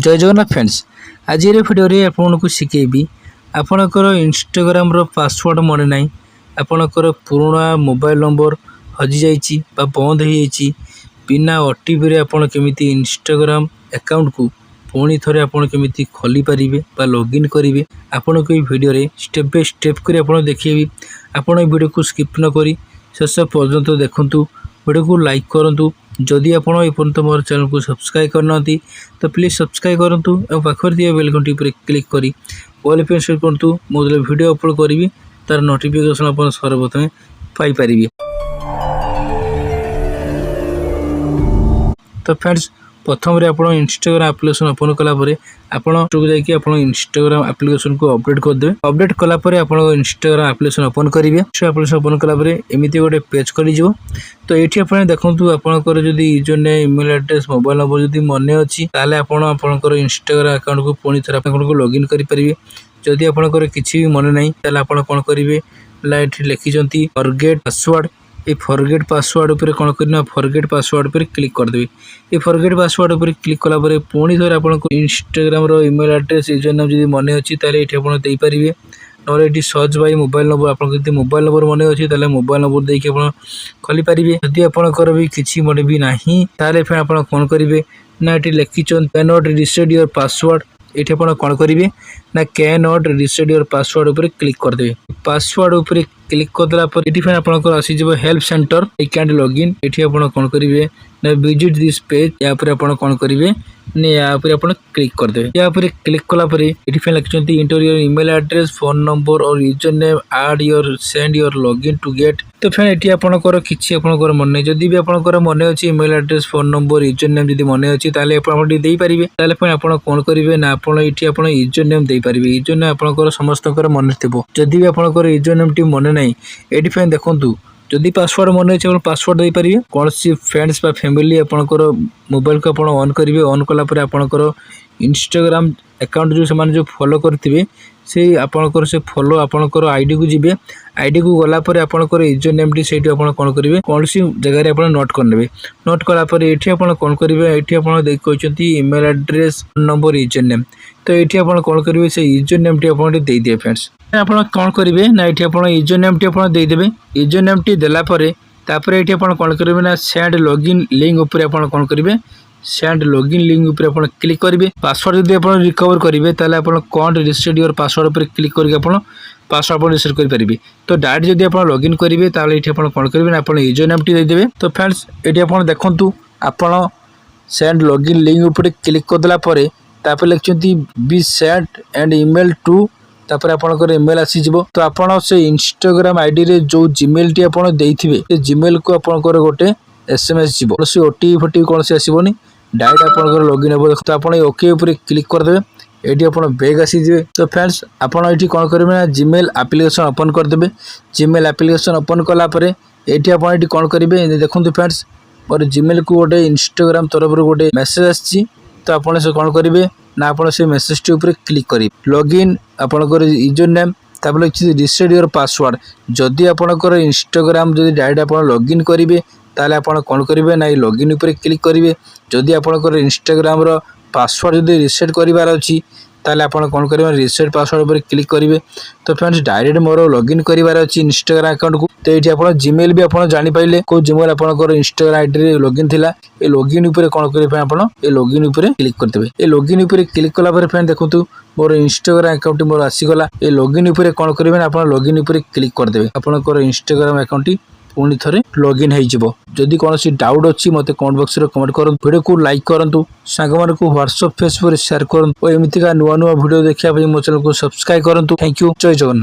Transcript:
जय जगन्नाथ फ्रेंड्स। आज भिडियो आपको शिखेबी आपणकर इंस्टाग्राम पासवर्ड मन ना आपणकर पुराना मोबाइल नंबर हजि जाइए बंद हो बिना ओटीपी रे आपण केमिति इंस्टाग्राम अकाउंट को पुणी थे आपड़ केमिति खोली पारे लॉगिन करेंगे आपन को वीडियो रे स्टेप बाय स्टेप कर देखिए। आपण वीडियो को स्किप न करी शेष पर्यंत देखूँ वीडियो को लाइक करूँ। जदि आप मोर चैनल को सब्सक्राइब करना तो प्लीज सब्सक्राइब करूँ और पाखर दिया बेल घंटी पर क्लिक करी ऑल पे सेट करूँ। मुझे वीडियो अपलोड करी तार नोटिफिकेशन आप सर्वप्रथम पाइपर। तो फ्रेंड्स प्रथम रे आपण इंस्टाग्राम एप्लिकेशन ओपन कला परे आपण जाकि आपण इंस्टाग्राम एप्लिकेशन को अपडेट कर देबे। अपडेट कला परे आपण इंस्टाग्राम एप्लिकेशन ओपन करिवे। सो एप्लिकेशन ओपन कला परे एमिति गोटे पेज करी जिवो। तो एठी आपण देखंतु आपनकर जदी user name email address mobile number जदी मने अछि ताले आपण आपनकर इंस्टाग्राम अकाउंट को पुणी थरा आपण को लॉगिन करि परिबे। जदी आपनकर किछि भी मने नै ताले आपण कोन करिवे लाइट लिखिजंती फॉरगेट पासवर्ड। ये फॉरगेट पासवर्ड उपर कौन करना फॉरगेट पासवर्ड पर क्लिक कर देबे। ये फॉरगेट पासवर्ड उपर क्लिक कला परे पुणी थोड़े आपको इंस्टाग्राम रो ईमेल एड्रेस यूजर नेम जदी मने अछि ताले एठी आपण देई परिबे। नोरे एठी सर्च बाय मोबाइल नंबर आपन जदी मोबाइल नंबर मने अछि ताले मोबाइल नंबर देके आपण खोली परिबे। जदी आपनकर भी किछि मने भी नाही ताले फिर आपण कोन करिवे ना एठी लिखिचन can not reset your password. एठी आपण कोन करिवे ना can not reset your password उपर क्लिक कर देबे। पासवर्ड उपर क्लिक करदेला पर एठी फिर आपनकर आसी जबो help centre I can login. एठी आपण कोन करिवे ना विजिट दिस पेज या पर आपण कोन करिवे ने या पर आपण क्लिक कर देबे। या पर क्लिक कला पर एठी फिर लिखचंती enter your email address phone number और user name add your send your login to get. तो फिर एठी आपनकर किछि आपनकर मन नै जदी भी आपनकर मन अछि email address phone number user name जदी मन अछि ताले आपण देई परिबे। ताले फिर आपण कोन करिवे ना आपण एठी आपण यूजर नेम देई परिबे। यूजर नेम आपनकर समस्तकर मन थिबो। जदी भी आपनकर यूजर नेम टी मन नै एठी फिर देखंतु जदि पासवर्ड मन अछि पासवर्ड दे पारिबे। कोन सी फ्रेंड्स बा फैमिली आपनकर मोबाइल को आपण ऑन करिवे। ऑन कला पर आपनकर इंस्टाग्राम अकाउंट जो समान जो फॉलो करथिबे से आपनकर से फॉलो आपनकर आईडी को जिबे। आईडी को गला पर आपनकर यूजर नेम टी सेठी आपण कोन करिवे कोन सी जगह रे आपण नोट कर नेबे। नोट कला पर एठी आपण कोन करिवे एठी आपण देख कहचंती email address number user name. तो एठी आपण कोन करिवे से यूजर नेम टी आपण दे दिए फ्रेंड्स। आपण कोन करिवे ना एठी आपण यूजर नेम टी आपण दे देबे। यूजर नेम टी देला परे तापर एठी आपण कोन करिवे ना सेंड लॉगिन लिंक ऊपर आपण कोन करिवे सेंड लॉगिन लिंक ऊपर आपण क्लिक करिवे। पासवर्ड जदि आपण रिकवर करिवे ताले आपण कोन रिसेट योर पासवर्ड ऊपर क्लिक करके आपण पासवर्ड आपण रिसेट कर परिबे। तो डायरेक्ट जदि आपण लॉगिन करिवे ताले एठी आपण कोन करिवे ना आपण यूजर नेम टी दे देबे। तो फ्रेंड्स एठी आपण देखंतु आपण सेंड लॉगिन लिंक ऊपर क्लिक कर देला परे तापर लिखचंती be send and email to तापर आपनकर ईमेल आसी जिवो। तो आपण से इंस्टाग्राम आईडी रे जो जीमेल टी आपण देइथिबे से जीमेल को आपनकर गोटे एसएमएस जिवो। से ओटीपी फोटी कोन से आसीबोनी डायरेक्ट आपनकर लॉगिन हेबो। तो आपण ओके ऊपर क्लिक कर देबे। एटी आपण बैग आसी जिवे। तो फ्रेंड्स आपण एटी कोन करिवे ना जीमेल एप्लीकेशन ओपन कर देबे। जीमेल एप्लीकेशन ओपन कला परे एटी आपण एटी कोन करिवे देखंतु फ्रेंड्स और जीमेल को गोटे इंस्टाग्राम तरफ रो गोटे मेसेज आसी। तो आपण से कोन करिवे ना आपण से मेसेज टी ऊपर क्लिक करी लॉगिन आपनकर यूजर नेम तापर रिसेट योर पासवर्ड। जदि आपनकर इंस्टाग्राम जदि डायरेक्ट आपण लॉगिन करिवे ताले आपण कोन करिवे ना लॉगिन ऊपर क्लिक करिवे। जदि आपनकर इंस्टाग्राम रो पासवर्ड जदि रिसेट करिवार अछि ताले आपण कोन करिवे रिसेट पासवर्ड ऊपर क्लिक करिवे। तो फ्रेंड्स डायरेक्ट मोर लॉगिन करिवार अछि इंस्टाग्राम अकाउंट को। तो एठी आपण जीमेल भी आपण जानि पाइले को जीमेल आपनकर इंस्टाग्राम आईडी रे लॉगिन थिला। ए लॉगिन ऊपर कोन करिवे आपण ए लॉगिन ऊपर क्लिक कर देबे। ए लॉगिन ऊपर क्लिक कला पर फ्रेंड देखंतु मोर इंस्टाग्राम अकाउंट मोर आसी गला। ए लॉगिन ऊपर कोन करिवे ना आपण लॉगिन ऊपर क्लिक कर देबे। आपनकर इंस्टाग्राम अकाउंट पुणी थरे लॉगिन हो जिवो। जदि कोनोसी डाउट अछि मते कमेंट बॉक्स रे कमेंट करन। वीडियो को लाइक करंतु सांग मान को व्हाट्सएप फेसबुक रे शेयर करन। ओ एमितिका नुवा नुवा वीडियो देखिया पई मो चैनल को सब्सक्राइब करंतु। Thank you. जय जगन्नाथ।